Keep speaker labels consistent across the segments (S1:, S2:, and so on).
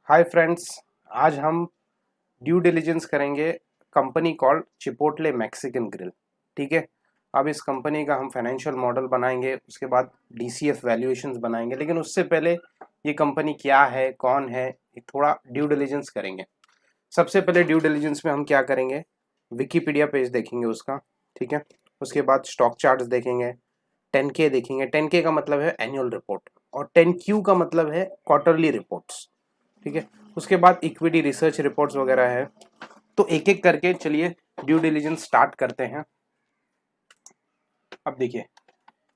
S1: Hi friends, आज हम due diligence करेंगे company called chipotle Mexican grill. ठीक है। अब इस कंपनी का हम फाइनेंशियल मॉडल बनाएंगे, उसके बाद डीसीएफ वैल्यूएशंस बनाएंगे, लेकिन उससे पहले ये कंपनी क्या है, कौन है, एक थोड़ा ड्यू डिलिजेंस करेंगे। सबसे पहले ड्यू डिलिजेंस में हम क्या करेंगे, विकीपीडिया पेज देखेंगे उसका। ठीक है। उसके बाद स्टॉक चार्ट्स देखेंगे, 10K देखेंगे। 10K का मतलब है एनुअल रिपोर्ट और 10Q का मतलब है क्वार्टरली रिपोर्ट्स। ठीक है। उसके बाद इक्विटी रिसर्च रिपोर्ट्स वगैरह है। तो एक एक करके चलिए ड्यू डिलिजेंस स्टार्ट करते हैं। अब देखिए,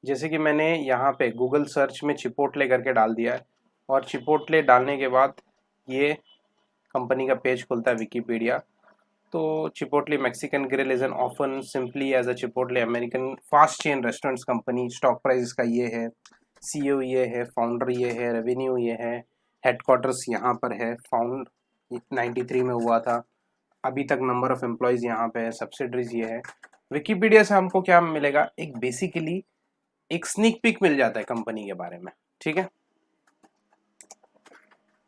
S1: जैसे कि मैंने यहाँ पे गूगल सर्च में चिपोटले करके डाल दिया है और चिपोटले डालने के बाद ये कंपनी का पेज खुलता है विकीपीडिया। तो Chipotle Mexican Grill is an often simply as a Chipotle American fast chain restaurants company. Stock price इसका ये है, सीईओ ये है, फाउंडर ये है, रेवेन्यू ये है, हेडक्वार्टर्स यहाँ पर है, फाउंड 93 में हुआ था, अभी तक नंबर ऑफ एम्प्लॉयज यहाँ पे है, सब्सिडरीज ये है। विकीपीडिया से हमको क्या मिलेगा, एक बेसिकली एक स्नीक पिक मिल जाता है कंपनी के बारे में। ठीक है।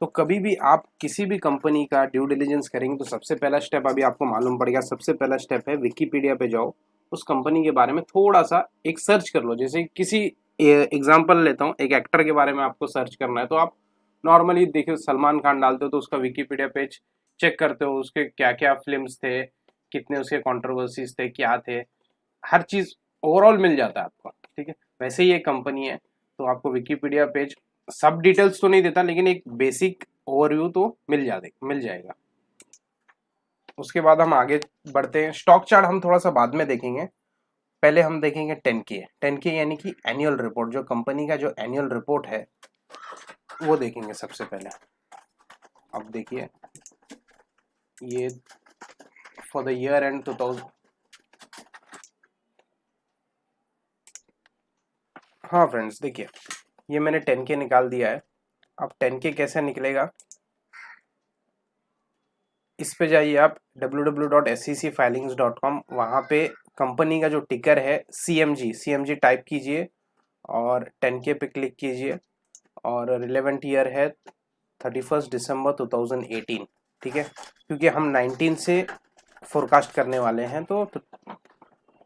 S1: तो कभी भी आप किसी भी कंपनी का ड्यू डिलिजेंस करेंगे तो सबसे पहला स्टेप अभी आपको मालूम पड़ेगा। सबसे पहला स्टेप है विकीपीडिया पे जाओ, उस कंपनी के बारे में थोड़ा सा एक सर्च कर लो। जैसे किसी एग्जांपल लेता हूँ, एक एक्टर के बारे में आपको सर्च करना है तो आप नॉर्मली देखिए सलमान खान डालते हो तो उसका विकीपीडिया पेज चेक करते हो, उसके क्या क्या फिल्म्स थे, कितने उसके कंट्रोवर्सीज थे, क्या थे, हर चीज ओवरऑल मिल जाता है आपको। ठीक है। वैसे ही एक कंपनी है तो आपको विकीपीडिया पेज सब डिटेल्स तो नहीं देता, लेकिन एक बेसिक ओवरव्यू तो मिल जाएगा। उसके बाद हम आगे बढ़ते हैं। स्टॉक चार्ट हम थोड़ा सा बाद में देखेंगे, पहले हम देखेंगे 10K। 10K यानी कि एनुअल रिपोर्ट, जो कंपनी का जो एनुअल रिपोर्ट है वो देखेंगे सबसे पहले। अब देखिए, ये फॉर द ईयर एंड 2000। हाँ फ्रेंड्स, देखिए ये मैंने 10K निकाल दिया है। अब 10K कैसे निकलेगा, इस पे जाइए आप www.secfilings.com। वहाँ पे कंपनी का जो टिकर है CMG टाइप कीजिए और 10K पे क्लिक कीजिए और रिलेवेंट ईयर है 31 दिसंबर 2018। ठीक है, क्योंकि हम 19 से फोरकास्ट करने वाले हैं तो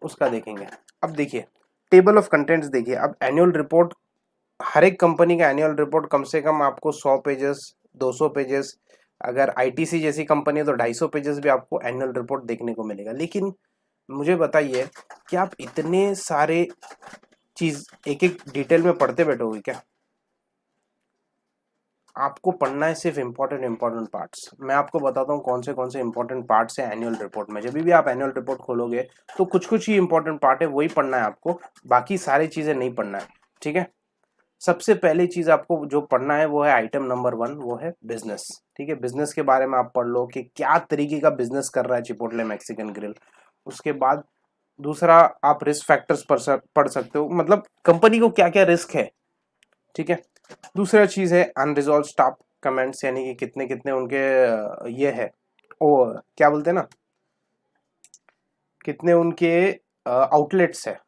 S1: उसका देखेंगे। अब देखिए टेबल ऑफ कंटेंट्स देखिए। अब एनुअल रिपोर्ट, हर एक कंपनी का एनुअल रिपोर्ट कम से कम आपको 100 पेजेस, 200 पेजेस, अगर आईटीसी जैसी कंपनी है तो 250 पेजेस भी आपको एनुअल रिपोर्ट देखने को मिलेगा। लेकिन मुझे बताइए कि आप इतने सारे चीज एक एक डिटेल में पढ़ते बैठोगे क्या? आपको पढ़ना है सिर्फ इंपॉर्टेंट पार्ट्स। मैं आपको बताता हूँ कौन से इंपॉर्टेंट पार्ट्स हैं एनुअल रिपोर्ट में। जब भी आप एनुअल रिपोर्ट खोलोगे तो कुछ ही इंपॉर्टेंट पार्ट है, वही पढ़ना है आपको, बाकी सारी चीजें नहीं पढ़ना है। ठीक है। सबसे पहली चीज आपको जो पढ़ना है वो है आइटम नंबर 1, वो है बिजनेस। ठीक है, बिजनेस के बारे में आप पढ़ लो कि क्या तरीके का बिजनेस कर रहा है चिपोटले मैक्सिकन ग्रिल। उसके बाद दूसरा आप रिस्क फैक्टर्स पढ़ सकते हो, मतलब कंपनी को क्या क्या रिस्क है। ठीक है। दूसरा चीज है अनरिजॉल्व स्टाफ कमेंट्स, यानी कि कितने कितने उनके ये है, ओ क्या बोलते हैं ना, कितने उनके आउटलेट्स है,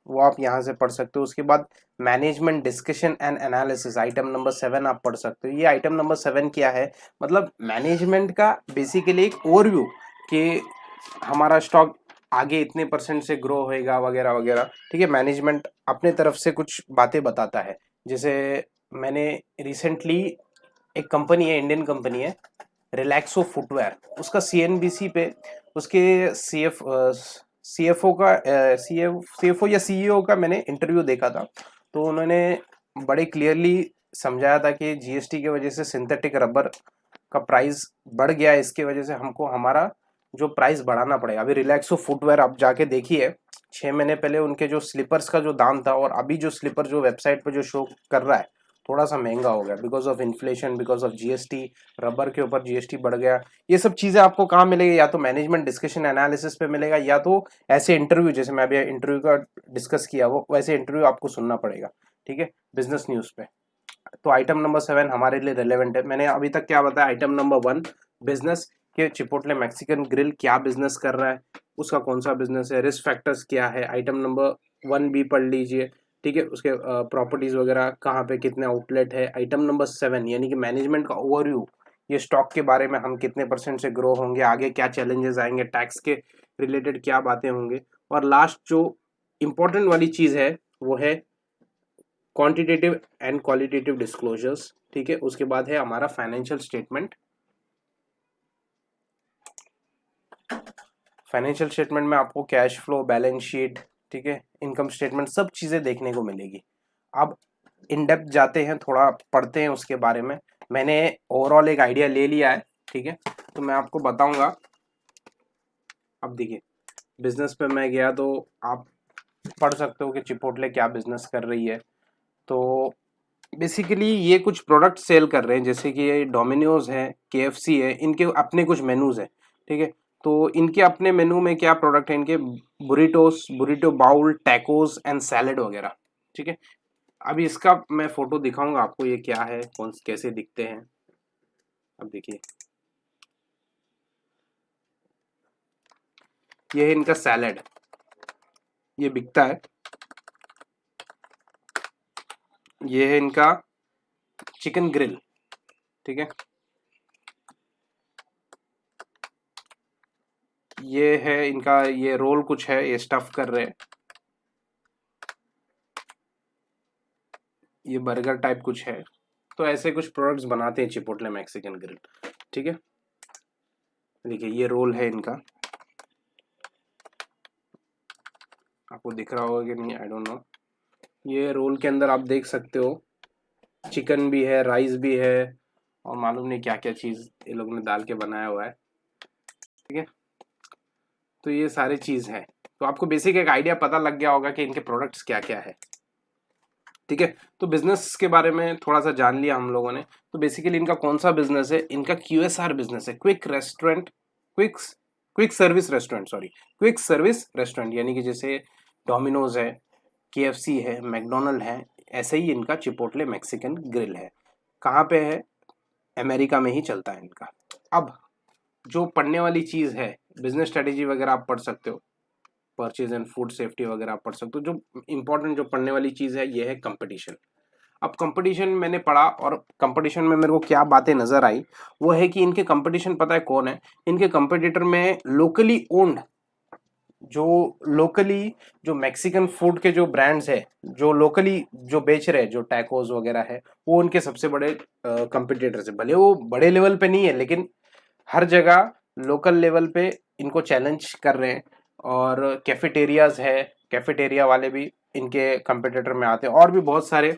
S1: वो आप यहाँ से पढ़ सकते हो। उसके बाद management discussion and analysis, item number 7 आप पढ़ सकते हो। ये आइटम नंबर 7 क्या है, मतलब मैनेजमेंट का बेसिकली एक ओवरव्यू कि हमारा स्टॉक आगे इतने परसेंट से ग्रो होएगा वगैरह वगैरह। ठीक है, मैनेजमेंट अपने तरफ से कुछ बातें बताता है। जैसे मैंने रिसेंटली, एक कंपनी है, इंडियन कंपनी है, रिलैक्सो फुटवेयर, उसका सीएनबीसी पे उसके सीएफओ का सीएफओ या सीईओ का मैंने इंटरव्यू देखा था। तो उन्होंने बड़े क्लियरली समझाया था कि जीएसटी की वजह से सिंथेटिक रबर का प्राइस बढ़ गया है, इसके वजह से हमको हमारा जो प्राइस बढ़ाना पड़ेगा। अभी रिलैक्सो फुटवेयर आप जाके देखिए, 6 महीने पहले उनके जो स्लीपर्स का जो दाम था और अभी जो स्लीपर जो वेबसाइट पे जो शो कर रहा है थोड़ा सा महंगा हो गया, because of inflation, because of GST, rubber के ऊपर जीएसटी बढ़ गया। ये सब चीजें आपको कहाँ मिलेगी, या तो मैनेजमेंट डिस्कशन एनालिसिस पे मिलेगा, या तो ऐसे इंटरव्यू जैसे मैं अभी इंटरव्यू का डिस्कस किया वो वैसे इंटरव्यू आपको सुनना पड़ेगा। ठीक है, बिजनेस न्यूज पे। तो आइटम नंबर 7 हमारे लिए रिलेवेंट है। मैंने अभी तक क्या बताया, आइटम नंबर 1 बिजनेस, के चिपोटले मैक्सिकन ग्रिल क्या बिजनेस कर रहा है, उसका कौन सा बिजनेस है, रिस्क फैक्टर्स क्या है, आइटम नंबर 1 भी पढ़ लीजिए। ठीक है, उसके प्रॉपर्टीज वगैरह कहाँ पे कितने आउटलेट है। आइटम नंबर 7 यानी कि मैनेजमेंट का ओवरव्यू, ये स्टॉक के बारे में हम कितने % से ग्रो होंगे, आगे क्या चैलेंजेस आएंगे, टैक्स के रिलेटेड क्या बातें होंगे, और लास्ट जो इम्पोर्टेंट वाली चीज़ है वो है क्वांटिटेटिव एंड क्वालिटेटिव डिस्क्लोजर्स। ठीक है, उसके बाद है हमारा फाइनेंशियल स्टेटमेंट। फाइनेंशियल स्टेटमेंट में आपको कैश फ्लो, बैलेंस शीट, ठीक है, इनकम स्टेटमेंट, सब चीज़ें देखने को मिलेगी। अब इन डेप्थ जाते हैं, थोड़ा पढ़ते हैं उसके बारे में। मैंने ओवरऑल एक आइडिया ले लिया है, ठीक है, तो मैं आपको बताऊंगा। अब देखिए, बिजनेस पे मैं गया तो आप पढ़ सकते हो कि चिपोटले क्या बिजनेस कर रही है। तो बेसिकली ये कुछ प्रोडक्ट सेल कर रहे हैं, जैसे कि ये डोमिनोज है, केएफसी है, इनके अपने कुछ मेनूज है। ठीक है, तो इनके अपने मेनू में क्या प्रोडक्ट है इनके, burritos, burrito bowl, tacos and salad वगैरह। ठीक है, अभी इसका मैं फोटो दिखाऊंगा आपको, ये क्या है, कौन कैसे दिखते हैं। अब देखिए, ये है इनका सैलेड, ये बिकता है। ये है इनका चिकन ग्रिल। ठीक है, ये है इनका, ये रोल कुछ है, ये स्टफ कर रहे हैं, ये बर्गर टाइप कुछ है। तो ऐसे कुछ प्रोडक्ट्स बनाते हैं चिपोटले मैक्सिकन ग्रिल। ठीक है, देखिए ये रोल है इनका, आपको दिख रहा होगा कि नहीं, आई डोंट नो। ये रोल के अंदर आप देख सकते हो चिकन भी है, राइस भी है, और मालूम नहीं क्या क्या चीज़ ये लोग ने डाल के बनाया हुआ है। ठीक है, तो ये सारी चीज़ है, तो आपको बेसिक एक आइडिया पता लग गया होगा कि इनके प्रोडक्ट्स क्या क्या है। ठीक है, तो बिजनेस के बारे में थोड़ा सा जान लिया हम लोगों ने। तो बेसिकली इनका कौन सा बिजनेस है, इनका QSR बिजनेस है, quick restaurant, quick service restaurant, sorry, quick service restaurant, यानी कि जैसे डोमिनोज है, KFC है, मैकडोनल्ड है, ऐसे ही इनका चिपोटले मैक्सिकन ग्रिल है। कहाँ पे है, अमेरिका में ही चलता है इनका। अब जो पढ़ने वाली चीज़ है, बिजनेस स्ट्रेटेजी वगैरह आप पढ़ सकते हो, परचेज एंड फूड सेफ्टी वगैरह आप पढ़ सकते हो। जो इंपॉर्टेंट जो पढ़ने वाली चीज़ है ये है कंपटीशन। अब कंपटीशन मैंने पढ़ा, और कंपटीशन में मेरे को क्या बातें नजर आई, वो है कि इनके कंपटीशन पता है कौन है, इनके कंपटीटर में लोकली ओन्ड, जो लोकली जो मैक्सिकन फूड के जो ब्रांड्स है, जो लोकली जो बेच रहे हैं, जो टैकोस वगैरह है, वो उनके सबसे बड़े कंपटीटर्स है। भले वो बड़े लेवल पे नहीं है, लेकिन हर जगह लोकल लेवल पे इनको चैलेंज कर रहे हैं। और कैफेटेरियाज है, कैफेटेरिया वाले भी इनके कंपटीटर में आते हैं, और भी बहुत सारे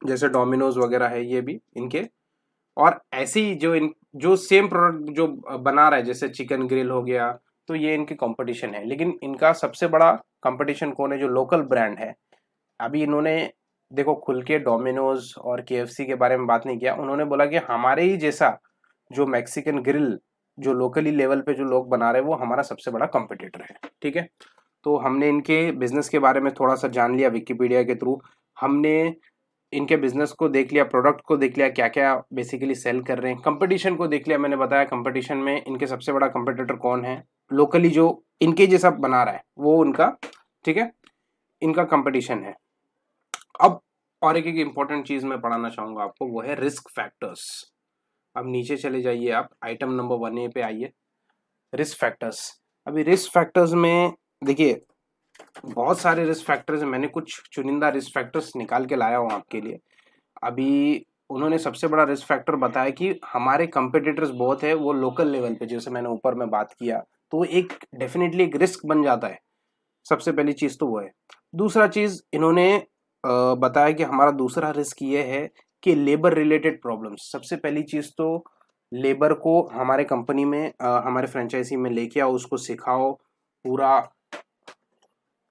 S1: जैसे डोमिनोज वगैरह है, ये भी इनके। और ऐसे ही जो सेम प्रोडक्ट जो बना रहा है, जैसे चिकन ग्रिल हो गया, तो ये इनकी कंपटीशन है। लेकिन इनका सबसे बड़ा कंपटीशन कौन है, जो लोकल ब्रांड है। अभी इन्होंने देखो खुल के डोमिनोज और KFC के बारे में बात नहीं किया, उन्होंने बोला कि हमारे ही जैसा जो मैक्सिकन ग्रिल जो लोकली लेवल पे जो लोग बना रहे हैं, वो हमारा सबसे बड़ा कंपटीटर है। ठीक है, तो हमने इनके बिजनेस के बारे में थोड़ा सा जान लिया विकिपीडिया के थ्रू। हमने इनके बिजनेस को देख लिया, प्रोडक्ट को देख लिया, क्या क्या बेसिकली सेल कर रहे हैं, कंपटीशन को देख लिया। मैंने बताया कंपटीशन में इनके सबसे बड़ा कंपटीटर कौन है, लोकली जो इनके जैसा बना रहा है वो उनका, ठीक है, इनका कंपटीशन है। अब और एक इंपॉर्टेंट चीज मैं पढ़ाना चाहूंगा आपको, वो है रिस्क फैक्टर्स। अब नीचे चले जाइए, आप आइटम नंबर 1A पे आइए, रिस्क फैक्टर्स। अभी रिस्क फैक्टर्स में देखिए बहुत सारे रिस्क फैक्टर्स हैं, मैंने कुछ चुनिंदा रिस्क फैक्टर्स निकाल के लाया हूँ आपके लिए। अभी उन्होंने सबसे बड़ा रिस्क फैक्टर बताया कि हमारे कंपिटिटर्स बहुत है, वो लोकल लेवल पे, जैसे मैंने ऊपर में बात किया, तो एक डेफिनेटली एक रिस्क बन जाता है। सबसे पहली चीज तो वो है। दूसरा चीज इन्होंने बताया कि हमारा दूसरा रिस्क ये है कि लेबर रिलेटेड प्रॉब्लम्स। सबसे पहली चीज तो लेबर को हमारे कंपनी में हमारे फ्रेंचाइजी में लेके आओ, उसको सिखाओ, पूरा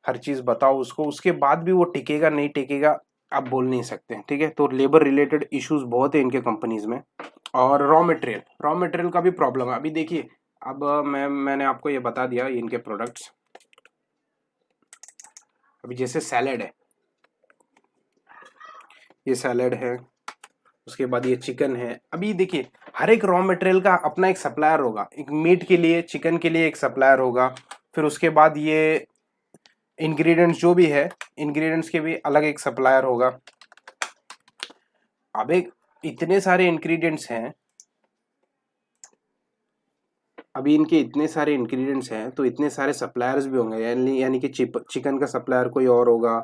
S1: हर चीज बताओ उसको, उसके बाद भी वो टिकेगा नहीं टिकेगा आप बोल नहीं सकते हैं। ठीक है, तो लेबर रिलेटेड इश्यूज बहुत है इनके कंपनीज में। और रॉ मटेरियल का भी प्रॉब्लम है। अभी देखिए, अब मैंने आपको ये बता दिया इनके प्रोडक्ट्स। अभी जैसे सैलेड है, ये सैलेड है, उसके बाद ये चिकन है। अभी देखिए हर एक रॉ मटेरियल का अपना एक सप्लायर होगा, एक मीट के लिए, चिकन के लिए एक सप्लायर होगा, फिर उसके बाद ये इंग्रेडिएंट्स जो भी है, इंग्रेडिएंट्स के भी अलग एक सप्लायर होगा। अब एक इतने सारे इंग्रेडिएंट्स हैं, अभी इनके इतने सारे इंग्रेडिएंट्स हैं तो इतने सारे सप्लायर्स भी होंगे, यानी कि चिकन का सप्लायर कोई और होगा,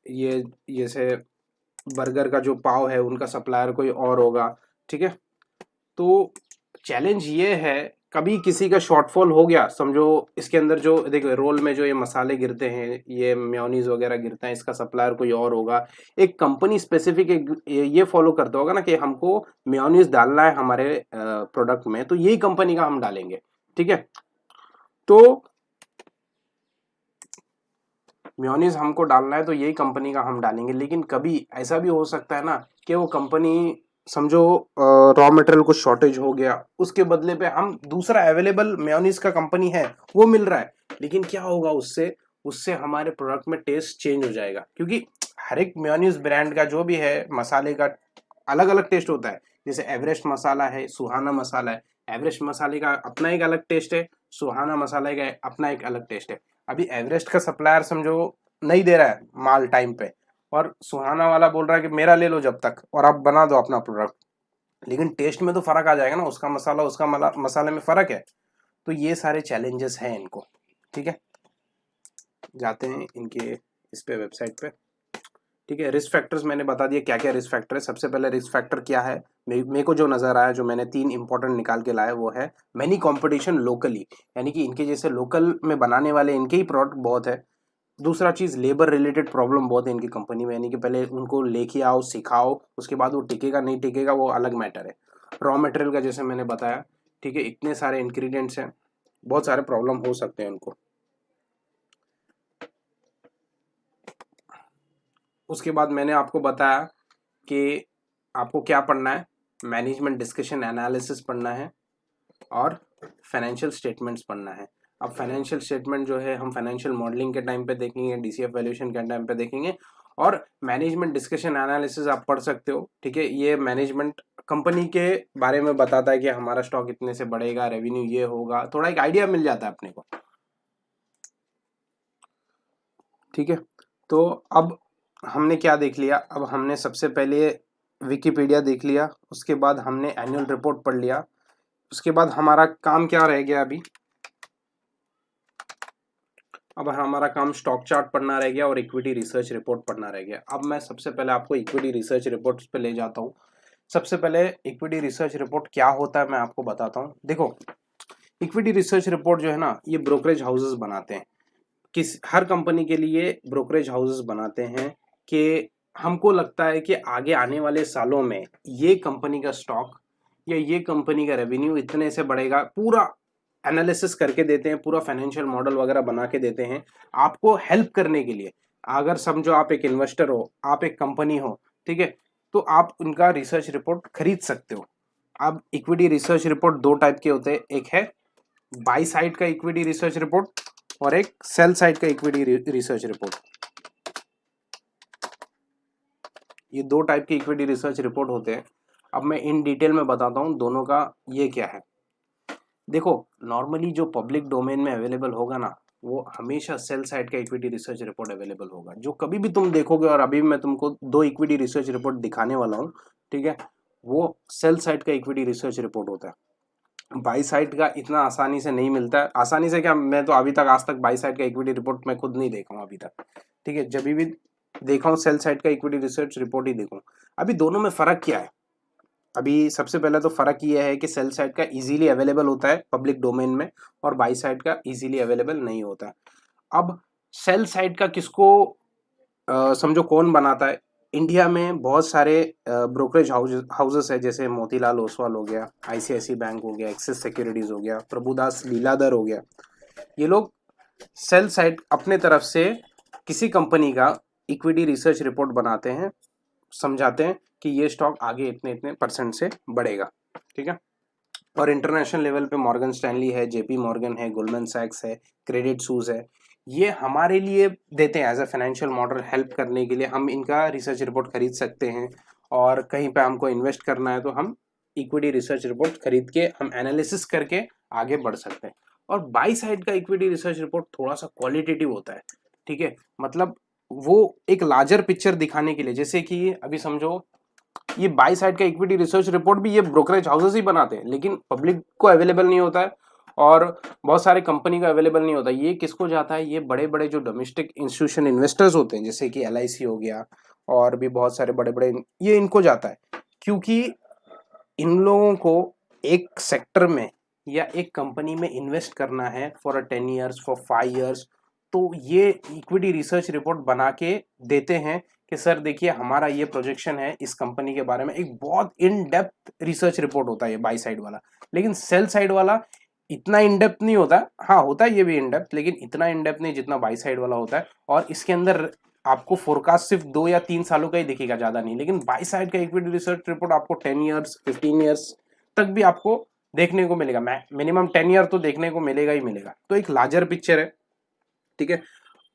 S1: ये जैसे बर्गर का जो पाव है उनका सप्लायर कोई और होगा, ठीक है। तो चैलेंज ये है, कभी किसी का शॉर्टफॉल हो गया समझो, इसके अंदर जो देखो रोल में जो ये मसाले गिरते हैं, ये मेयोनीज वगैरह गिरता है, इसका सप्लायर कोई और होगा। एक कंपनी स्पेसिफिक एक ये फॉलो करता होगा ना कि हमको मेयोनीज डालना है हमारे प्रोडक्ट में, तो यही कंपनी का हम डालेंगे, ठीक है। तो मेयोनीज हमको डालना है तो यही कंपनी का हम डालेंगे, लेकिन कभी ऐसा भी हो सकता है ना कि वो कंपनी समझो रॉ मटेरियल को शॉर्टेज हो गया, उसके बदले पे हम दूसरा अवेलेबल मेयोनीज का कंपनी है वो मिल रहा है, लेकिन क्या होगा उससे उससे हमारे प्रोडक्ट में टेस्ट चेंज हो जाएगा, क्योंकि हर एक मेयोनीज ब्रांड का जो भी है मसाले का अलग अलग टेस्ट होता है। जैसे एवरेस्ट मसाला है, सुहाना मसाला है, एवरेस्ट मसाले का अपना एक अलग टेस्ट है, सुहाना मसाले का अपना एक अलग टेस्ट है। अभी एवरेस्ट का सप्लायर समझो नहीं दे रहा है माल टाइम पे, और सुहाना वाला बोल रहा है कि मेरा ले लो जब तक और आप बना दो अपना प्रोडक्ट, लेकिन टेस्ट में तो फर्क आ जाएगा ना, उसका मसाला उसका मसाले में फर्क है। तो ये सारे चैलेंजेस हैं इनको, ठीक है। जाते हैं इनके इस पे वेबसाइट पे, ठीक है। रिस्क फैक्टर्स मैंने बता दिया क्या क्या रिस्क फैक्टर है। सबसे पहले रिस्क फैक्टर क्या है, मेरे को जो नजर आया, जो मैंने 3 इंपॉर्टेंट निकाल के लाया, वो है मैनी कंपटीशन लोकली, यानी कि इनके जैसे लोकल में बनाने वाले इनके ही प्रोडक्ट बहुत है। दूसरा चीज लेबर रिलेटेड प्रॉब्लम बहुत है इनकी कंपनी में, यानी कि पहले उनको लेके आओ सिखाओ, उसके बाद वो टिकेगा नहीं टिकेगा वो अलग मैटर है। रॉ मटेरियल का जैसे मैंने बताया, ठीक है, इतने सारे इंग्रेडिएंट्स हैं, बहुत सारे प्रॉब्लम हो सकते हैं उनको। उसके बाद मैंने आपको बताया कि आपको क्या पढ़ना है, मैनेजमेंट डिस्कशन एनालिसिस पढ़ना है और फाइनेंशियल स्टेटमेंट्स पढ़ना है। अब फाइनेंशियल स्टेटमेंट जो है हम फाइनेंशियल मॉडलिंग के टाइम पे देखेंगे, डीसीएफ वैल्यूएशन के टाइम पे देखेंगे, और मैनेजमेंट डिस्कशन एनालिसिस आप पढ़ सकते हो, ठीक है। ये मैनेजमेंट कंपनी के बारे में बताता है कि हमारा स्टॉक इतने से बढ़ेगा, रेवेन्यू ये होगा, थोड़ा एक आइडिया मिल जाता है अपने को, ठीक है। तो अब हमने क्या देख लिया, अब हमने सबसे पहले विकिपीडिया देख लिया, उसके बाद हमने एनुअल रिपोर्ट पढ़ लिया, उसके बाद हमारा काम क्या रह गया अभी, अब हमारा काम स्टॉक चार्ट पढ़ना रह गया और इक्विटी रिसर्च रिपोर्ट पढ़ना रह गया। अब मैं सबसे पहले आपको इक्विटी रिसर्च रिपोर्ट्स पे ले जाता हूँ। सबसे पहले इक्विटी रिसर्च रिपोर्ट क्या होता है मैं आपको बताता हूँ। देखो, इक्विटी रिसर्च रिपोर्ट जो है ना, ये ब्रोकरेज हाउसेस बनाते हैं, हर कंपनी के लिए ब्रोकरेज हाउसेस बनाते हैं कि हमको लगता है कि आगे आने वाले सालों में ये कंपनी का स्टॉक या ये कंपनी का रेवेन्यू इतने से बढ़ेगा, पूरा एनालिसिस करके देते हैं, पूरा फाइनेंशियल मॉडल वगैरह बना के देते हैं आपको हेल्प करने के लिए। अगर समझो आप एक इन्वेस्टर हो, आप एक कंपनी हो, ठीक है, तो आप उनका रिसर्च रिपोर्ट खरीद सकते हो। अब इक्विटी रिसर्च रिपोर्ट 2 टाइप के होते हैं, एक है बाई साइड का इक्विटी रिसर्च रिपोर्ट और एक सेल साइड का इक्विटी रिसर्च रिपोर्ट। ये 2 टाइप के इक्विटी रिसर्च रिपोर्ट होते हैं। अब मैं इन डिटेल में बताता हूँ दोनों का ये क्या है। देखो, नॉर्मली जो पब्लिक डोमेन में अवेलेबल होगा ना, वो हमेशा सेल साइड का इक्विटी रिसर्च रिपोर्ट अवेलेबल होगा, जो कभी भी तुम देखोगे, और अभी मैं तुमको 2 इक्विटी रिसर्च रिपोर्ट दिखाने वाला हूँ, ठीक है, वो सेल साइड का इक्विटी रिसर्च रिपोर्ट होता है। बाई साइड का इतना आसानी से नहीं मिलता है, आसानी से क्या, मैं तो अभी तक आज तक बाई साइड का इक्विटी रिपोर्ट मैं खुद नहीं देखा हूँ अभी तक, ठीक है। जब भी देखा हूँ सेल साइड का इक्विटी रिसर्च रिपोर्ट ही देखूँ। अभी दोनों में फर्क क्या है, अभी सबसे पहले तो फर्क ये है कि सेल साइड का इजीली अवेलेबल होता है पब्लिक डोमेन में, और बाई साइड का इजीली अवेलेबल नहीं होता है। अब सेल साइड का किसको समझो कौन बनाता है, इंडिया में बहुत सारे ब्रोकरेज हाउसेस है, जैसे मोतीलाल ओसवाल हो गया, आईसीआईसी बैंक हो गया, एक्सिस सिक्योरिटीज हो गया, प्रभुदास लीलाधर हो गया। ये लोग सेल साइड अपने तरफ से किसी कंपनी का इक्विटी रिसर्च रिपोर्ट बनाते हैं, समझाते हैं कि ये स्टॉक आगे इतने इतने परसेंट से बढ़ेगा, ठीक है। और इंटरनेशनल लेवल पे मॉर्गन स्टैनली है, जेपी मॉर्गन है, गोल्डमैन सैक्स है, क्रेडिट सूज है, ये हमारे लिए देते हैं as a financial model help करने के लिए। हम इनका रिसर्च रिपोर्ट खरीद सकते हैं, और कहीं पे हमको इन्वेस्ट करना है तो हम इक्विटी रिसर्च रिपोर्ट खरीद के हम एनालिसिस करके आगे बढ़ सकते हैं। और बाई साइड का इक्विटी रिसर्च रिपोर्ट थोड़ा सा क्वालिटेटिव होता है, ठीक है, मतलब वो एक लार्जर पिक्चर दिखाने के लिए, जैसे कि अभी समझो ये बाई साइड का इक्विटी रिसर्च रिपोर्ट भी ये ब्रोकरेज हाउसेस ही बनाते हैं, लेकिन पब्लिक को अवेलेबल नहीं होता है, और बहुत सारे कंपनी का अवेलेबल नहीं होता। ये किसको जाता है, ये बड़े बड़े जो डोमेस्टिक इंस्टीट्यूशन इन्वेस्टर्स होते हैं जैसे कि LIC हो गया और भी बहुत सारे बड़े बड़े, ये इनको जाता है, क्योंकि इन लोगों को एक सेक्टर में या एक कंपनी में इन्वेस्ट करना है फॉर 10 ईयर्स, फॉर 5 ईयर्स, तो ये इक्विटी रिसर्च रिपोर्ट बना के देते हैं कि सर देखिए हमारा ये प्रोजेक्शन है इस कंपनी के बारे में। एक बहुत इन डेप्थ रिसर्च रिपोर्ट होता है ये बाई साइड वाला, लेकिन सेल साइड वाला इतना इन डेप्थ नहीं होता। हाँ होता है ये भी इन डेप्थ, लेकिन इतना इन डेप्थ नहीं जितना बाई साइड वाला होता है। और इसके अंदर आपको फोरकास्ट सिर्फ 2 या 3 सालों का ही दिखेगा, ज्यादा नहीं। लेकिन बाई साइड का इक्विटी रिसर्च रिपोर्ट आपको 10 ईयर्स 15 ईयर्स तक भी आपको देखने को मिलेगा। मिनिमम 10 ईयर तो देखने को मिलेगा ही मिलेगा। तो एक लार्जर पिक्चर है, ठीक है।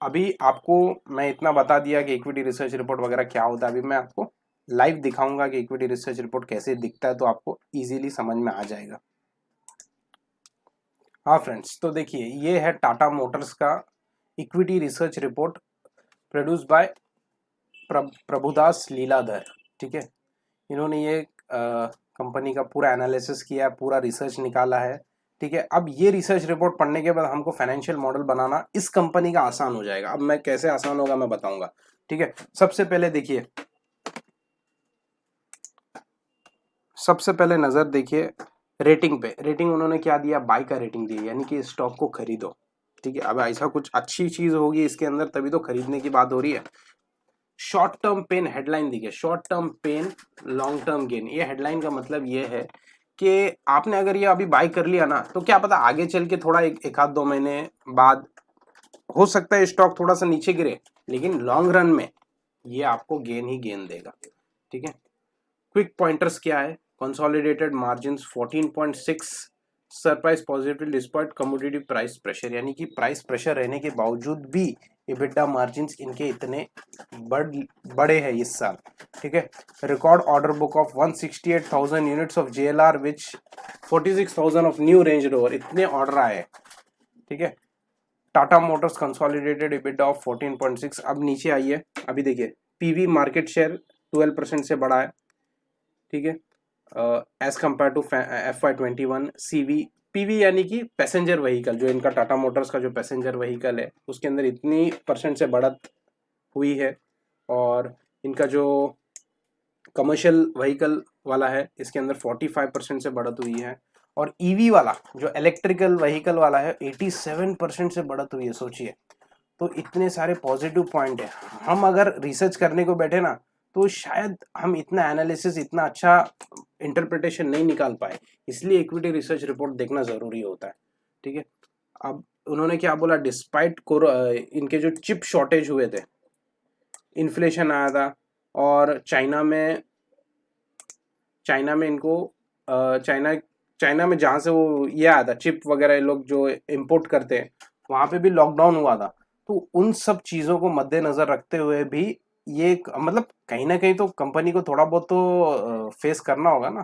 S1: अभी आपको मैं इतना बता दिया कि इक्विटी रिसर्च रिपोर्ट वगैरह क्या होता है। अभी मैं आपको लाइव दिखाऊंगा कि इक्विटी रिसर्च रिपोर्ट कैसे दिखता है, तो आपको इजीली समझ में आ जाएगा। हाँ फ्रेंड्स, तो देखिए ये है टाटा मोटर्स का equity research report produce by Prabhudas Lilladher, ठीक है। इन्होंने ये कंपनी का पूरा एनालिसिस किया है, पूरा रिसर्च निकाला है, ठीक है। अब ये रिसर्च रिपोर्ट पढ़ने के बाद हमको फाइनेंशियल मॉडल बनाना इस कंपनी का आसान हो जाएगा। अब मैं कैसे आसान होगा मैं बताऊंगा, ठीक है। सबसे पहले देखिए, सबसे पहले नजर देखिए रेटिंग पे। रेटिंग उन्होंने क्या दिया, बाय का रेटिंग दी, यानी कि स्टॉक को खरीदो, ठीक है। अब ऐसा कुछ अच्छी चीज होगी इसके अंदर तभी तो खरीदने की बात हो रही है। शॉर्ट टर्म पेन हेडलाइन दी है, short term pain long term gain. ये हेडलाइन का मतलब ये है कि आपने अगर ये अभी बाय कर लिया ना, तो क्या पता आगे चल के थोड़ा एक आध 2 महीने बाद हो सकता है स्टॉक थोड़ा सा नीचे गिरे, लेकिन लॉन्ग रन में ये आपको गेन ही गेन देगा, ठीक है। क्विक पॉइंटर्स क्या है, consolidated margins 14.6, surprise positive despite commodity price pressure, यानी कि प्राइस प्रेशर रहने के बावजूद भी EBITDA मार्जिन्स इनके इतने बड़े हैं इस साल, ठीक है। Record order book of 168,000 units of JLR which 46,000 of new range rover, इतने ऑर्डर आए, ठीक है। Tata Motors consolidated EBITDA of 14.6। अब नीचे आइए, अभी देखिए PV मार्केट शेयर 12% से बढ़ा है, ठीक है, as compare to FY21। PV यानी कि पैसेंजर व्हीकल, जो इनका टाटा मोटर्स का जो पैसेंजर व्हीकल है उसके अंदर इतनी % से बढ़त हुई है। और इनका जो कमर्शियल व्हीकल वाला है इसके अंदर 45% से बढ़त हुई है। और EV वाला जो इलेक्ट्रिकल व्हीकल वाला है 87% से बढ़त हुई है, सोचिए। तो इतने सारे पॉजिटिव पॉइंट है। हम अगर रिसर्च करने को बैठे ना, तो शायद हम इतना एनालिसिस, इतना अच्छा इंटरप्रिटेशन नहीं निकाल पाए, इसलिए इक्विटी रिसर्च रिपोर्ट देखना जरूरी होता है, ठीक है। अब उन्होंने क्या बोला, डिस्पाइट इनके जो चिप शॉर्टेज हुए थे, इन्फ्लेशन आया था, और चाइना में इनको चाइना में जहाँ से वो ये आया था चिप वगैरह लोग जो इंपोर्ट करते हैं, वहाँ पे भी लॉकडाउन हुआ था। तो उन सब चीज़ों को मद्देनजर रखते हुए भी ये मतलब कहीं ना कहीं तो कंपनी को थोड़ा बहुत तो फेस करना होगा ना,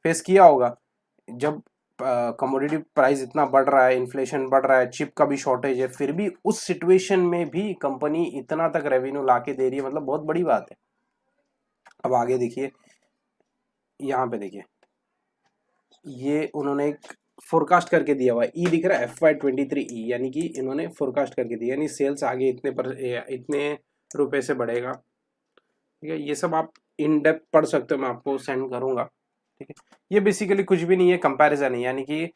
S1: फेस किया होगा। जब कमोडिटी प्राइस इतना बढ़ रहा है, इन्फ्लेशन बढ़ रहा है, चिप का भी शॉर्टेज है, फिर भी उस सिचुएशन में भी कंपनी इतना तक रेवेन्यू ला के दे रही है, मतलब बहुत बड़ी बात है। अब आगे देखिए, यहाँ पे देखिए ये उन्होंने एक फोरकास्ट करके दिया हुआ है, ई दिख रहा है FY23 ई, यानी कि इन्होंने फोरकास्ट करके दिया, यानी सेल्स आगे इतने रुपए से बढ़ेगा, ठीक है। ये सब आप इन डेप्थ पढ़ सकते हो, मैं आपको सेंड करूंगा, ठीक है। ये बेसिकली कुछ भी नहीं है, कंपैरिजन है, यानी कि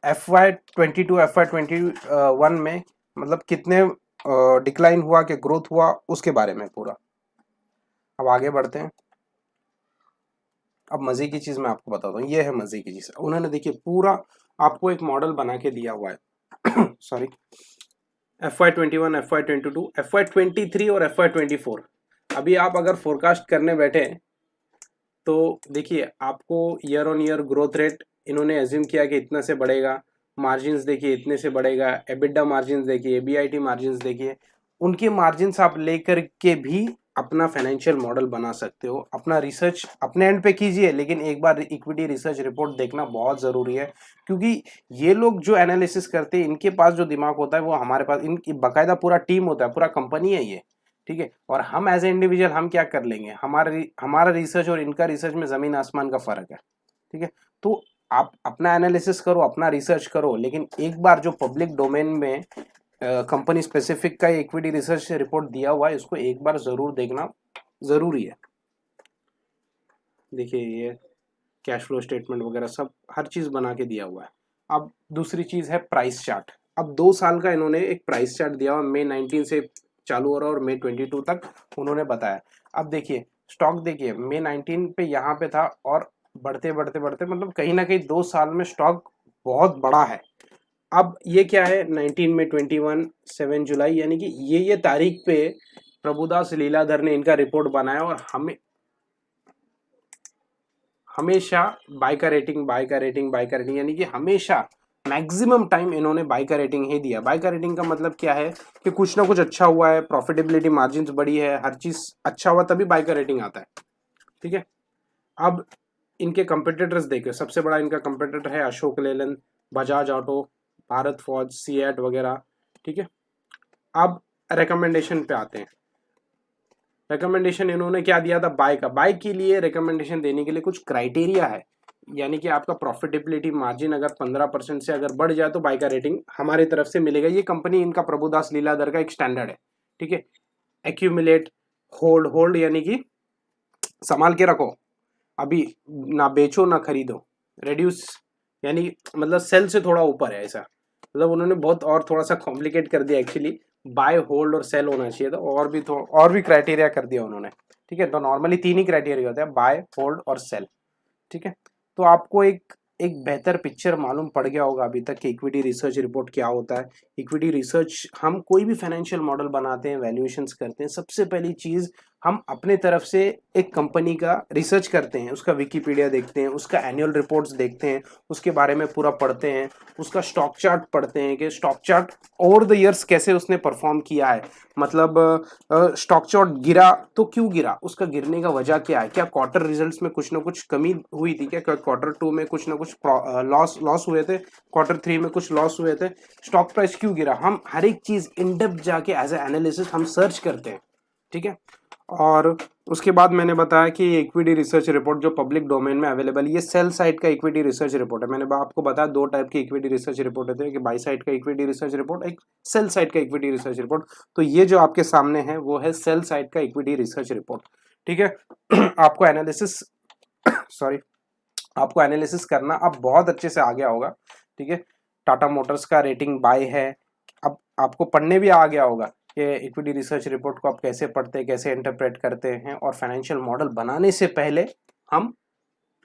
S1: FY22 FY21 में मतलब कितने डिक्लाइन हुआ कि ग्रोथ हुआ उसके बारे में पूरा। अब आगे बढ़ते हैं। अब मजे की चीज मैं आपको बताता हूँ, ये है मजे की चीज। उन्होंने देखिए पूरा आपको एक मॉडल बना के दिया हुआ है सॉरी, FY21 FY22 FY23 और FY24। अभी आप अगर फोरकास्ट करने बैठे तो देखिए आपको year on year growth rate इन्होंने एज्यूम किया कि इतना से बढ़ेगा, मार्जिन्स देखिए इतने से बढ़ेगा, EBITDA मार्जिन्स देखिए, EBIT मार्जिन्स देखिए, उनके मार्जिन्स आप लेकर के भी अपना फाइनेंशियल मॉडल बना सकते हो। अपना रिसर्च अपने एंड पे कीजिए, लेकिन एक बार इक्विटी रिसर्च रिपोर्ट देखना बहुत ज़रूरी है, क्योंकि ये लोग जो एनालिसिस करते हैं इनके पास जो दिमाग होता है वो हमारे पास, इनकी बाकायदा पूरा टीम होता है, पूरा कंपनी है ये, ठीक है। और हम एज ए इंडिविजुअल हम क्या कर लेंगे, हमारा रिसर्च और इनका रिसर्च में ज़मीन आसमान का फ़र्क है, ठीक है। तो आप अपना एनालिसिस करो, अपना रिसर्च करो, लेकिन एक बार जो पब्लिक डोमेन में कंपनी स्पेसिफिक का इक्विटी रिसर्च रिपोर्ट दिया हुआ है, इसको एक बार जरूर देखना जरूरी है। देखिए ये कैश फ्लो स्टेटमेंट वगैरह सब हर चीज बना के दिया हुआ है। अब दूसरी चीज है प्राइस चार्ट। अब 2 साल का इन्होंने एक प्राइस चार्ट दिया हुआ, मई 19 से चालू हो रहा है और मई 22 तक उन्होंने बताया। अब देखिए स्टॉक, देखिए मई 19 पे यहाँ पे था और बढ़ते बढ़ते बढ़ते मतलब कहीं ना कहीं 2 साल में स्टॉक बहुत बड़ा है। अब ये क्या है, 19 में 21 7 जुलाई, यानी कि ये तारीख पे प्रभुदास लीलाधर ने इनका रिपोर्ट बनाया और हमें हमेशा बाय का रेटिंग, बाय का रेटिंग, बाय का रेटिंग, यानी कि हमेशा मैक्सिमम टाइम इन्होंने बाय का रेटिंग ही दिया। बाय का रेटिंग का मतलब क्या है कि कुछ ना कुछ अच्छा हुआ है, प्रॉफिटेबिलिटी मार्जिन बढ़ी है, हर चीज अच्छा हुआ तभी बाय का रेटिंग आता है। ठीक है। अब इनके कंपिटिटर्स देखिए, सबसे बड़ा इनका कंपिटिटर है अशोक लेलैंड, बजाज ऑटो, भारत फौज, सीएट वगैरह। ठीक है। अब रिकमेंडेशन पे आते हैं। रिकमेंडेशन इन्होंने क्या दिया था, बाय का। बाय के लिए रिकमेंडेशन देने के लिए कुछ क्राइटेरिया है, यानी कि आपका प्रॉफिटेबिलिटी मार्जिन अगर 15% से अगर बढ़ जाए तो बाय का रेटिंग हमारी तरफ से मिलेगा। ये कंपनी इनका प्रभुदास लीलाधर का एक स्टैंडर्ड है। ठीक है। एक्यूमुलेट, होल्ड, होल्ड यानी कि संभाल के रखो, अभी ना बेचो ना खरीदो। रेड्यूस यानी मतलब सेल से थोड़ा ऊपर है, ऐसा मतलब उन्होंने बहुत और थोड़ा सा कॉम्प्लिकेट कर दिया एक्चुअली। बाय, होल्ड और सेल होना चाहिए था, और भी क्राइटेरिया कर दिया उन्होंने। ठीक है। तो नॉर्मली 3 ही क्राइटेरिया होता है, बाय, होल्ड और सेल। ठीक है। तो आपको एक एक बेहतर पिक्चर मालूम पड़ गया होगा अभी तक कि इक्विटी रिसर्च रिपोर्ट क्या होता है। इक्विटी रिसर्च, हम कोई भी फाइनेंशियल मॉडल बनाते हैं, वैल्यूएशंस करते हैं, सबसे पहली चीज हम अपने तरफ से एक कंपनी का रिसर्च करते हैं, उसका विकिपीडिया देखते हैं, उसका एनुअल रिपोर्ट्स देखते हैं, उसके बारे में पूरा पढ़ते हैं, उसका स्टॉक चार्ट पढ़ते हैं कि stock chart over the years कैसे उसने परफॉर्म किया है। मतलब स्टॉक चार्ट गिरा तो क्यों गिरा, उसका गिरने का वजह क्या है, क्या क्वार्टर रिजल्ट्स में कुछ ना कुछ कमी हुई थी, क्या क्वार्टर 2 में कुछ ना कुछ लॉस हुए थे, क्वार्टर 3 में कुछ लॉस हुए थे, स्टॉक प्राइस क्यों गिरा। हम हर एक चीज इन डेप्थ जाके एज ए एनालिसिस हम सर्च करते हैं। ठीक है। और उसके बाद मैंने बताया कि इक्विटी रिसर्च रिपोर्ट जो पब्लिक डोमेन में अवेलेबल, ये सेल साइड का इक्विटी रिसर्च रिपोर्ट है। मैंने आपको बताया 2 टाइप की इक्विटी रिसर्च रिपोर्ट होते हैं, कि बाई साइड का इक्विटी रिसर्च रिपोर्ट, एक सेल साइड का इक्विटी रिसर्च रिपोर्ट। तो ये जो आपके सामने है वो है सेल साइड का इक्विटी रिसर्च रिपोर्ट। ठीक है। आपको एनालिसिस सॉरी आपको एनालिसिस करना अब बहुत अच्छे से आ गया होगा। ठीक है। टाटा मोटर्स का रेटिंग बाय है, अब आपको पढ़ने भी आ गया होगा कि इक्विटी रिसर्च रिपोर्ट को आप कैसे पढ़ते हैं, कैसे इंटरप्रेट करते हैं, और फाइनेंशियल मॉडल बनाने से पहले हम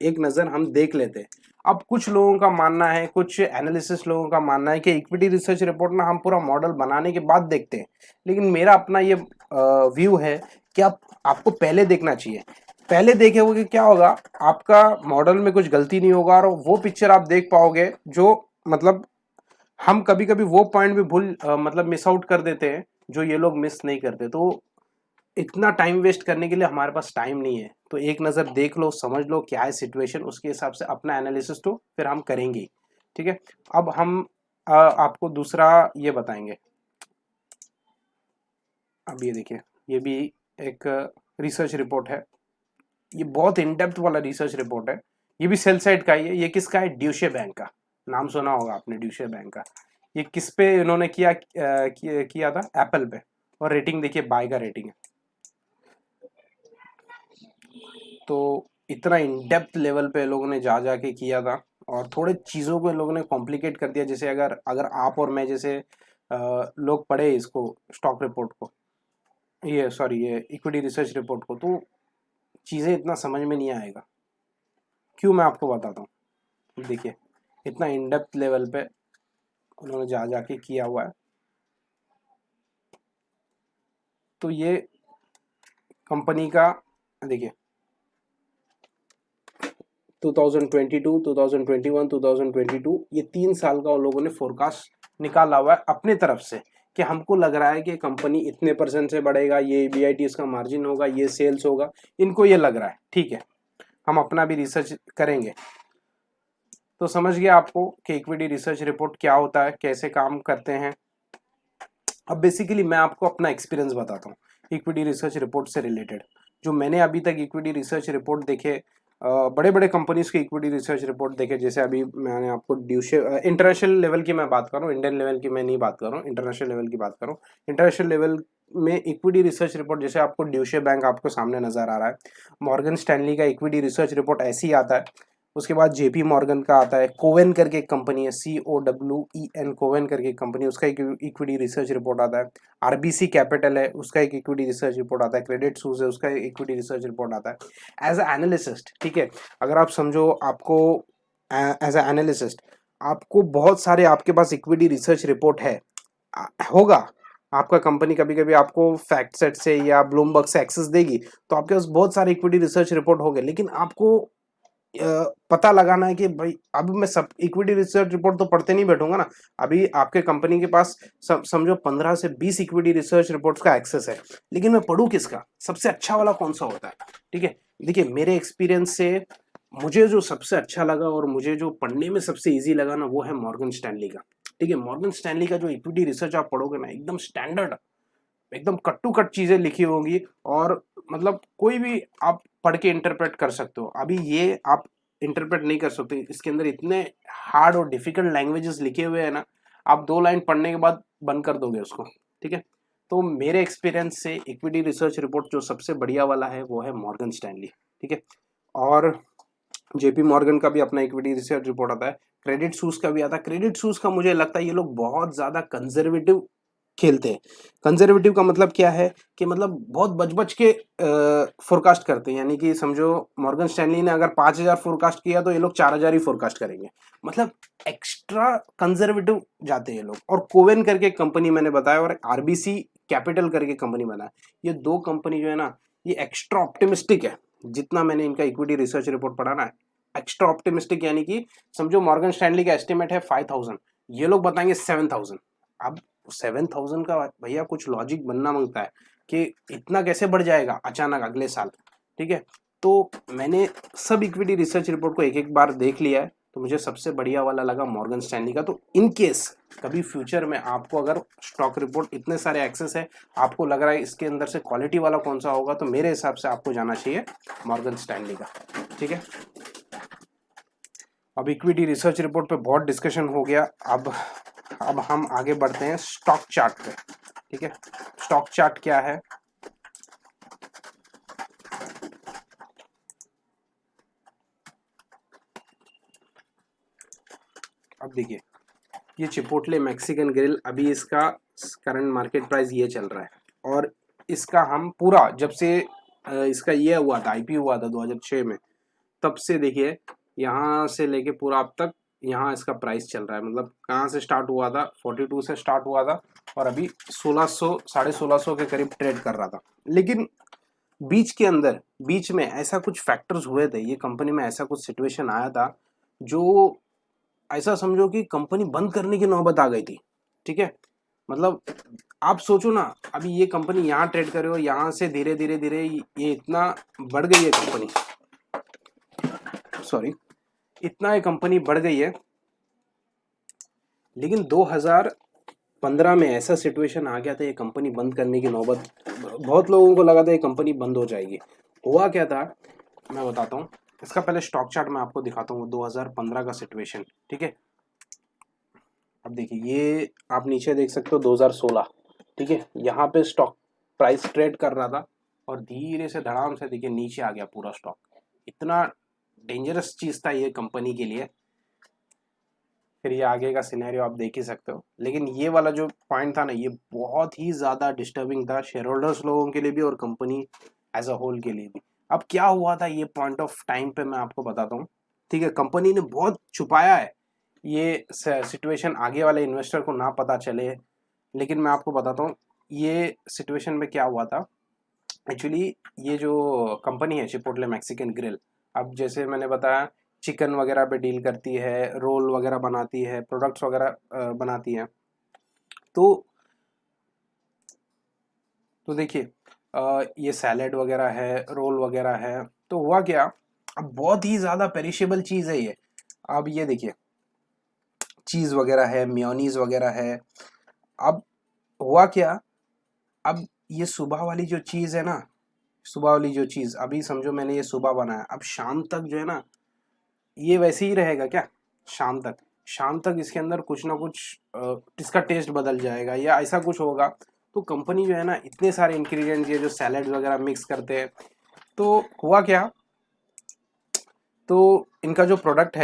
S1: एक नज़र हम देख लेते हैं। अब कुछ लोगों का मानना है, कुछ एनालिसिस लोगों का मानना है कि इक्विटी रिसर्च रिपोर्ट ना हम पूरा मॉडल बनाने के बाद देखते हैं, लेकिन मेरा अपना ये व्यू है कि आपको पहले देखना चाहिए। पहले देखे होगे क्या होगा, आपका मॉडल में कुछ गलती नहीं होगा और वो पिक्चर आप देख पाओगे जो मतलब हम कभी कभी वो पॉइंट भी मतलब मिस आउट कर देते हैं जो ये लोग मिस नहीं करते। तो इतना टाइम वेस्ट करने के लिए हमारे पास टाइम नहीं है। तो एक नज़र देख लो, समझ लो क्या है सिचुएशन, उसके हिसाब से अपना एनालिसिस तो फिर हम करेंगे। ठीक है। अब हम आपको दूसरा ये बताएंगे। अब ये देखिए, ये भी एक रिसर्च रिपोर्ट है, ये बहुत इन डेप्थ वाला रिसर्च रिपोर्ट है। ये भी सेल साइड का ही है। ये किसका है, ड्यूशे बैंक का। नाम सुना होगा आपने ड्यूशे बैंक का। ये किस पे इन्होंने किया था, एप्पल पे। और रेटिंग देखिए, बाय का रेटिंग है। तो इतना इन डेप्थ लेवल पे लोगों ने जा जाके किया था, और थोड़े चीज़ों को लोगों ने कॉम्प्लिकेट कर दिया। जैसे अगर अगर आप और मैं जैसे लोग पढ़े इसको, स्टॉक रिपोर्ट को, ये सॉरी ये इक्विटी रिसर्च रिपोर्ट को, तो चीज़ें इतना समझ में नहीं आएगा। क्यों, मैं आपको बताता हूँ। देखिए इतना इन डेप्थ लेवल पे उन्होंने जा जाके किया हुआ है। तो ये कंपनी का देखिए 2022, 2021, 2022, ये 3 साल का उन लोगों ने फोरकास्ट निकाला हुआ है अपने तरफ से, कि हमको लग रहा है कि कंपनी इतने % से बढ़ेगा, ये बीआईटी इसका मार्जिन होगा, ये सेल्स होगा, इनको ये लग रहा है। ठीक है। हम अपना भी रिसर्च करेंगे। तो समझ गया आपको कि इक्विटी रिसर्च रिपोर्ट क्या होता है, कैसे काम करते हैं। अब बेसिकली मैं आपको अपना एक्सपीरियंस बताता हूँ इक्विटी रिसर्च रिपोर्ट से रिलेटेड। जो मैंने अभी तक इक्विटी रिसर्च रिपोर्ट देखे, बड़े बड़े कंपनीज की इक्विटी रिसर्च रिपोर्ट देखे, जैसे अभी मैंने आपको ड्यूशे इंटरनेशनल लेवल की मैं बात कर रहा हूँ, इंडियन लेवल की मैं नहीं बात कर रहा हूँ, इंटरनेशनल लेवल की बात कर रहा हूँ। इंटरनेशनल लेवल में इक्विटी रिसर्च रिपोर्ट जैसे आपको ड्यूशे बैंक आपको सामने नजर आ रहा है, मॉर्गन स्टैनली का इक्विटी रिसर्च रिपोर्ट ऐसे ही आता है। उसके बाद जेपी मॉर्गन का आता है, कोवेन करके एक कंपनी है, COWEN, कोवेन करके एक कंपनी, उसका एक इक्विटी रिसर्च रिपोर्ट आता है। आरबीसी कैपिटल है, उसका एक इक्विटी रिसर्च रिपोर्ट आता है। क्रेडिट सूज है, उसका इक्विटी रिसर्च रिपोर्ट आता है। एज ए एनालिसिस्ट, ठीक है, अगर आप समझो आपको एज ए एनालिसिस्ट आपको बहुत सारे आपके पास इक्विटी रिसर्च रिपोर्ट है होगा, आपका कंपनी कभी कभी आपको फैक्ट सेट से या ब्लूमबर्ग से एक्सेस देगी, तो आपके पास बहुत सारे इक्विटी रिसर्च रिपोर्ट हो गए, लेकिन आपको पता लगाना है कि भाई अब मैं सब इक्विटी रिसर्च रिपोर्ट तो पढ़ते नहीं बैठूंगा ना। अभी आपके कंपनी के पास समझो 15 से 20 इक्विटी रिसर्च रिपोर्ट्स का एक्सेस है, लेकिन मैं पढ़ूं किसका, सबसे अच्छा वाला कौन सा होता है? ठीक है, देखिए मेरे एक्सपीरियंस से मुझे जो सबसे अच्छा लगा और मुझे जो पढ़ने में सबसे इजी लगा ना, वो है मॉर्गन स्टैनली का। ठीक है, मॉर्गन स्टैनली का जो इक्विटी रिसर्च आप पढ़ोगे ना, एकदम स्टैंडर्ड, एकदम कट टू कट चीजें लिखी होंगी, और मतलब कोई भी आप पढ़ के इंटरप्रेट कर सकते हो। अभी ये आप इंटरप्रेट नहीं कर सकते, इसके अंदर इतने हार्ड और डिफिकल्ट लैंग्वेजेस लिखे हुए हैं ना, आप 2 लाइन पढ़ने के बाद बंद कर दोगे उसको। ठीक है, तो मेरे एक्सपीरियंस से इक्विटी रिसर्च रिपोर्ट जो सबसे बढ़िया वाला है वो है मॉर्गन स्टैनली। ठीक है, और जेपी मॉर्गन का भी अपना इक्विटी रिसर्च रिपोर्ट आता है। क्रेडिट सूज का भी आता है। क्रेडिट सूज का मुझे लगता है ये लोग बहुत ज्यादा कंजर्वेटिव खेलते हैं। कंजर्वेटिव का मतलब क्या है कि मतलब बहुत बच बच के फोरकास्ट करते हैं, यानी कि समझो मॉर्गन स्टैनली ने अगर 5,000 फोरकास्ट किया तो ये लोग 4,000 ही फोरकास्ट करेंगे, मतलब एक्स्ट्रा कंजर्वेटिव जाते हैं ये लोग। और कोवेन करके एक कंपनी मैंने बताया, और आरबीसी कैपिटल करके कंपनी बनाया, ये 2 कंपनी जो है ना, ये एक्स्ट्रा ऑप्टिमिस्टिक है। जितना मैंने इनका इक्विटी रिसर्च रिपोर्ट पढ़ा ना, एक्स्ट्रा ऑप्टिमिस्टिक, यानी कि समझो मॉर्गन स्टैनली का एस्टिमेट है 5,000, ये लोग बताएंगे 7,000। अब 7,000 का भैया कुछ लॉजिक बनना मांगता है कि इतना कैसे बढ़ जाएगा अचानक अगले साल। ठीक है, तो मैंने सब इक्विटी रिसर्च रिपोर्ट को एक एक बार देख लिया है, तो मुझे सबसे बढ़िया वाला लगा मॉर्गन स्टैनली का। तो इन केस कभी फ्यूचर में आपको अगर स्टॉक रिपोर्ट इतने सारे एक्सेस है, आपको लग रहा है इसके अंदर से क्वालिटी वाला कौन सा होगा, तो मेरे हिसाब से आपको जाना चाहिए मॉर्गन स्टैनली का। ठीक है, अब इक्विटी रिसर्च रिपोर्ट पे बहुत डिस्कशन हो गया, अब हम आगे बढ़ते हैं स्टॉक चार्ट पे। ठीक है, स्टॉक चार्ट क्या है? अब देखिए, ये चिपोटले मैक्सिकन ग्रिल, अभी इसका करंट मार्केट प्राइस ये चल रहा है, और इसका हम पूरा जब से इसका ये हुआ था, आईपीओ हुआ था 2006 में, तब से देखिए यहाँ से लेके पूरा अब तक यहाँ इसका प्राइस चल रहा है। मतलब कहाँ से स्टार्ट हुआ था, 42 से स्टार्ट हुआ था, और अभी 1600 1650 के करीब ट्रेड कर रहा था। लेकिन बीच के अंदर बीच में ऐसा कुछ फैक्टर्स हुए थे, ये कंपनी में ऐसा कुछ सिचुएशन आया था, जो ऐसा समझो कि कंपनी बंद करने की नौबत आ गई थी। ठीक है, मतलब आप सोचो ना, अभी ये कंपनी यहाँ ट्रेड करे हो, यहाँ से धीरे धीरे धीरे ये इतना बढ़ गई है कंपनी, सॉरी, इतना ये कंपनी बढ़ गई है, लेकिन 2015 में ऐसा सिचुएशन आ गया था, ये कंपनी बंद करने की नौबत, बहुत लोगों को लगा था ये कंपनी बंद हो जाएगी। हुआ क्या था, मैं बताता हूँ। इसका पहले स्टॉक चार्ट मैं आपको दिखाता हूँ 2015 का सिचुएशन। ठीक है, अब देखिए ये आप नीचे देख सकते हो 2016। ठीक है, यहाँ पे स्टॉक प्राइस ट्रेड कर रहा था, और धीरे से धड़ाम से देखिए नीचे आ गया पूरा स्टॉक। इतना डेंजरस चीज था ये कंपनी के लिए। फिर ये आगे का सिनेरियो आप देख ही सकते हो, लेकिन ये वाला जो पॉइंट था ना, ये बहुत ही ज्यादा डिस्टर्बिंग था शेयर होल्डर्स लोगों के लिए भी और कंपनी एज अ होल के लिए भी। अब क्या हुआ था ये पॉइंट ऑफ टाइम पे मैं आपको बताता हूँ। ठीक है, कंपनी ने बहुत छुपाया है ये सिचुएशन, आगे वाले इन्वेस्टर को ना पता चले, लेकिन मैं आपको बताता हूँ ये सिचुएशन में क्या हुआ था। एक्चुअली ये जो कंपनी है चिपोटले मैक्सिकन ग्रिल, अब जैसे मैंने बताया चिकन वगैरह पे डील करती है, रोल वगैरह बनाती है, प्रोडक्ट्स वगैरह बनाती है। तो देखिए ये सैलेड वगैरह है, रोल वगैरह है। तो हुआ क्या, अब बहुत ही ज़्यादा पेरिशेबल चीज़ है ये। अब ये देखिए चीज़ वगैरह है, मेयोनीज वगैरह है। अब हुआ क्या, अब ये सुबह वाली जो चीज़ है ना, सुबह वाली जो चीज़, अभी समझो मैंने ये सुबह बनाया, अब शाम तक जो है ना ये वैसे ही रहेगा क्या? शाम तक इसके अंदर कुछ ना कुछ इसका टेस्ट बदल जाएगा या ऐसा कुछ होगा। तो कंपनी जो है ना इतने सारे इंग्रेडिएंट्स, ये जो सैलेड वगैरह मिक्स करते हैं, तो हुआ क्या, तो इनका जो प्रोडक्ट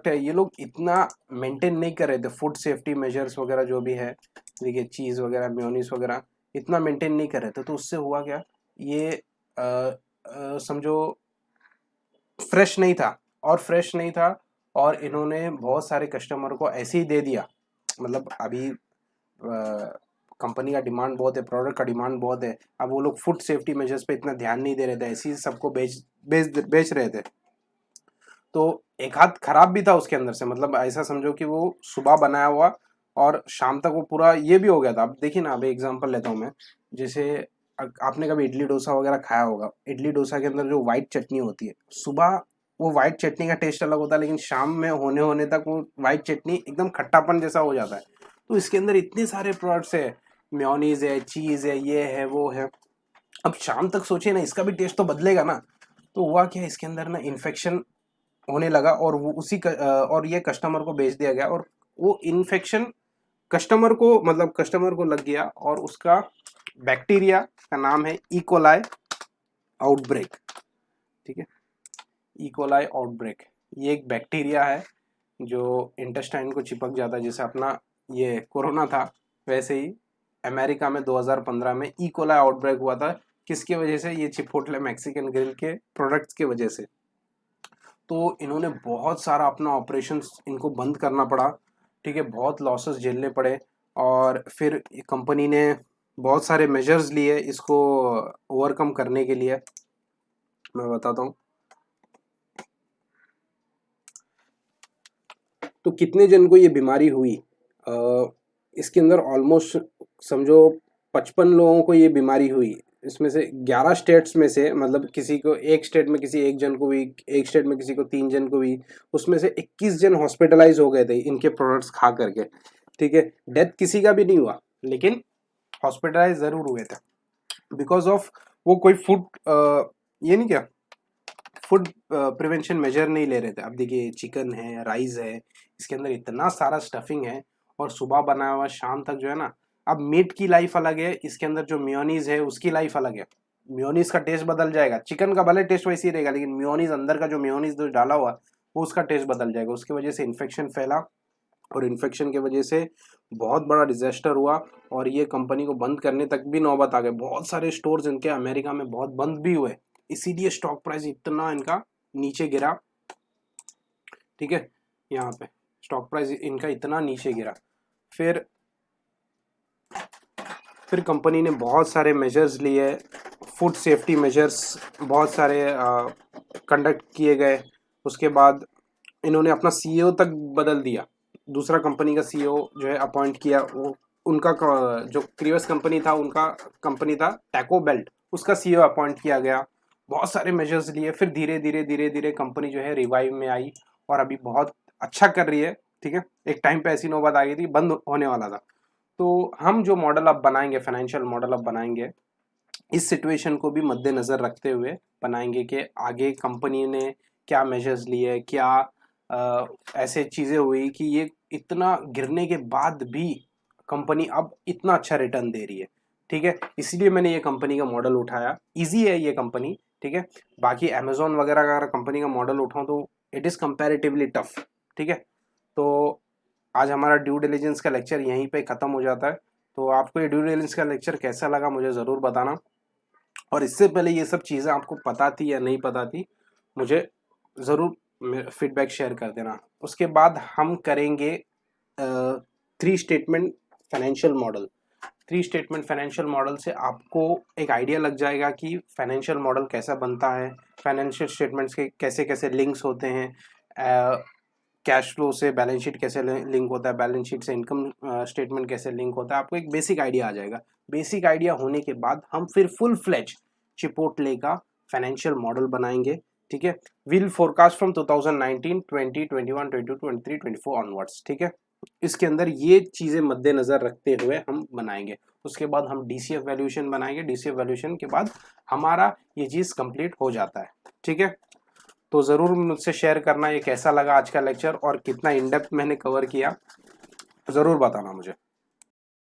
S1: है ये लोग इतना मेंटेन नहीं कर रहे थे, फूड सेफ्टी मेजर्स वगैरह जो भी है, देखिए चीज़ वगैरह मेयोनीज वगैरह इतना मेंटेन नहीं कर रहे थे। तो उससे हुआ क्या, ये समझो फ्रेश नहीं था, और इन्होंने बहुत सारे कस्टमर को ऐसे ही दे दिया। मतलब अभी कंपनी का डिमांड बहुत है, प्रोडक्ट का डिमांड बहुत है, अब वो लोग फूड सेफ्टी मेजर्स पे इतना ध्यान नहीं दे रहे थे, ऐसे ही सबको बेच रहे थे। तो एक हाथ खराब भी था उसके अंदर से, मतलब ऐसा समझो कि वो सुबह बनाया हुआ और शाम तक वो पूरा ये भी हो गया था। अब देखिए ना, अभी एग्जांपल लेता हूँ मैं, जैसे आपने कभी इडली डोसा वगैरह खाया होगा, इडली डोसा के अंदर जो व्हाइट चटनी होती है, सुबह वो व्हाइट चटनी का टेस्ट अलग होता है, लेकिन शाम में होने होने तक वो व्हाइट चटनी एकदम खट्टापन जैसा हो जाता है। तो इसके अंदर इतने सारे प्रोडक्ट्स है, मेयोनीज है, चीज़ है, ये है, वो है। अब शाम तक सोचिए ना, इसका भी टेस्ट तो बदलेगा ना। तो हुआ क्या, इसके अंदर ना इन्फेक्शन होने लगा, और वो और ये कस्टमर को बेच दिया गया, और वो इन्फेक्शन कस्टमर को लग गया, और उसका बैक्टीरिया का नाम है इकोलाई आउटब्रेक। ठीक है, इकोलाई आउटब्रेक, ये एक बैक्टीरिया है जो इंटेस्टाइन को चिपक जाता है, जैसे अपना ये कोरोना था, वैसे ही अमेरिका में 2015 में इकोलाई आउटब्रेक हुआ था। किसकी वजह से? ये चिपोटले मैक्सिकन ग्रिल के प्रोडक्ट्स की वजह से। तो इन्होंने बहुत सारा अपना ऑपरेशंस इनको बंद करना पड़ा, ठीक है, बहुत लॉसेस झेलने पड़े, और फिर कंपनी ने बहुत सारे मेजर्स लिए इसको ओवरकम करने के लिए। मैं बताता हूँ। तो कितने जन को ये बीमारी हुई, इसके अंदर ऑलमोस्ट समझो 55 लोगों को ये बीमारी हुई। इसमें से 11 स्टेट्स में से, मतलब किसी को एक स्टेट में किसी एक जन को हुई, एक स्टेट में किसी को 3 जन को हुई, उसमें से 21 जन हॉस्पिटलाइज हो गए थे इनके प्रोडक्ट्स खा करके। ठीक है, डेथ किसी का भी नहीं हुआ, लेकिन हॉस्पिटलाइज जरूर हुए थे, बिकॉज ऑफ वो कोई फूड ये नहीं क्या, फूड प्रिवेंशन मेजर नहीं ले रहे थे। अब देखिए, चिकन है, राइस है, इसके अंदर इतना सारा स्टफिंग है, और सुबह बनाया हुआ शाम तक जो है ना, अब मीट की लाइफ अलग है, इसके अंदर जो मेयोनीज है उसकी लाइफ अलग है। मेयोनीज का टेस्ट बदल जाएगा, चिकन का भले टेस्ट वैसे ही रहेगा, लेकिन मेयोनीज अंदर का जो मेयोनीज जो डाला हुआ वो उसका टेस्ट बदल जाएगा। उसकी वजह से इन्फेक्शन फैला, और इन्फेक्शन की वजह से बहुत बड़ा डिजास्टर हुआ, और ये कंपनी को बंद करने तक भी नौबत आ गई। बहुत सारे स्टोर्स इनके अमेरिका में बहुत बंद भी हुए, इसीलिए स्टॉक प्राइस इतना इनका नीचे गिरा। ठीक है, यहाँ पे स्टॉक प्राइस इनका इतना नीचे गिरा। फिर कंपनी ने बहुत सारे मेजर्स लिए, फूड सेफ्टी मेजर्स बहुत सारे कंडक्ट किए गए। उसके बाद इन्होंने अपना सीईओ तक बदल दिया, दूसरा कंपनी का सीईओ जो है अपॉइंट किया। वो उनका जो प्रीवियस कंपनी था, उनका कंपनी था टैको बेल्ट, उसका सीईओ अपॉइंट किया गया। बहुत सारे मेजर्स लिए, फिर धीरे धीरे कंपनी जो है रिवाइव में आई, और अभी बहुत अच्छा कर रही है। ठीक है, एक टाइम पे ऐसी नौबत आ गई थी, बंद होने वाला था। तो हम जो मॉडल अब बनाएंगे, फाइनेंशियल मॉडल अब बनाएंगे, इस सिचुएशन को भी मद्देनजर रखते हुए बनाएंगे कि आगे कंपनी ने क्या मेजर्स लिए, क्या ऐसे चीज़ें हुई कि ये इतना गिरने के बाद भी कंपनी अब इतना अच्छा रिटर्न दे रही है। ठीक है, इसलिए मैंने ये कंपनी का मॉडल उठाया। इजी है ये कंपनी, ठीक है। बाकी अमेजोन वगैरह का अगर कंपनी का मॉडल उठाऊं तो इट इज़ कंपैरेटिवली टफ। ठीक है, तो आज हमारा ड्यू डिलिजेंस का लेक्चर यहीं पे ख़त्म हो जाता है। तो आपको ये ड्यू डिलिजेंस का लेक्चर कैसा लगा मुझे ज़रूर बताना, और इससे पहले ये सब चीज़ें आपको पता थी या नहीं पता थी, मुझे ज़रूर फीडबैक शेयर कर देना। उसके बाद हम करेंगे 3 statement financial model. 3 statement financial model से आपको एक आइडिया लग जाएगा कि फाइनेंशियल मॉडल कैसा बनता है, फाइनेंशियल स्टेटमेंट्स के कैसे कैसे लिंक्स होते हैं, कैश फ्लो से बैलेंस शीट कैसे लिंक होता है, बैलेंस शीट से इनकम स्टेटमेंट कैसे लिंक होता है, आपको एक बेसिक आइडिया आ जाएगा। बेसिक आइडिया होने के बाद हम फिर फुल फ्लेज चिपोटले का फाइनेंशियल मॉडल बनाएंगे। ठीक है, विल फोरकास्ट फ्रॉम 2019, 20, 21, 22, 23, 24 ऑनवर्ड्स। ठीक है, इसके अंदर ये चीजें मद्देनजर रखते हुए हम बनाएंगे। उसके बाद हम डीसीएफ वैल्यूएशन बनाएंगे। डीसीएफ वैल्यूएशन के बाद हमारा ये चीज कंप्लीट हो जाता है। ठीक है, तो जरूर मुझसे शेयर करना ये कैसा लगा आज का लेक्चर और कितना इन डेप्थ मैंने कवर किया, जरूर बताना मुझे।